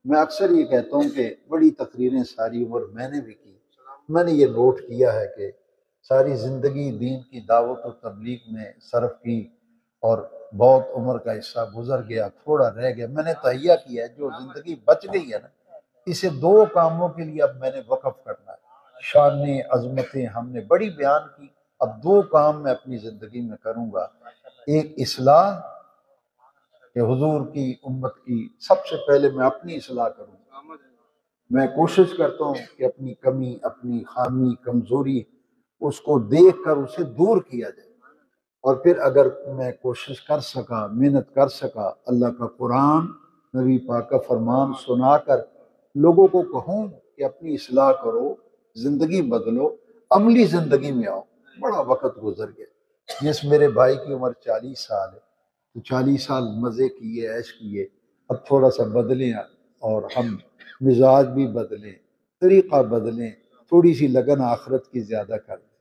میں اکثر یہ کہتا ہوں کہ بڑی تقریریں ساری عمر میں نے بھی کی، میں نے یہ نوٹ کیا ہے کہ ساری زندگی دین کی دعوت و تبلیغ میں صرف کی اور بہت عمر کا حصہ گزر گیا، تھوڑا رہ گیا۔ میں نے تہیہ کیا ہے جو زندگی بچ گئی ہے نا، اسے دو کاموں کے لیے اب میں نے وقف کرنا ہے۔ شانیں عظمتیں ہم نے بڑی بیان کی، اب دو کام میں اپنی زندگی میں کروں گا۔ ایک اصلاح کہ حضور کی امت کی سب سے پہلے میں اپنی اصلاح کروں گا۔ میں کوشش کرتا ہوں کہ اپنی کمی، اپنی خامی، کمزوری اس کو دیکھ کر اسے دور کیا جائے، اور پھر اگر میں کوشش کر سکا، محنت کر سکا، اللہ کا قرآن، نبی پاک کا فرمان سنا کر لوگوں کو کہوں کہ اپنی اصلاح کرو، زندگی بدلو، عملی زندگی میں آؤ۔ بڑا وقت گزر گیا، جس میرے بھائی کی عمر 40 سال ہے تو 40 سال مزے کیے، عیش کیے، اب تھوڑا سا بدلیں اور ہم مزاج بھی بدلیں، طریقہ بدلیں، تھوڑی سی لگن آخرت کی زیادہ کر دیں۔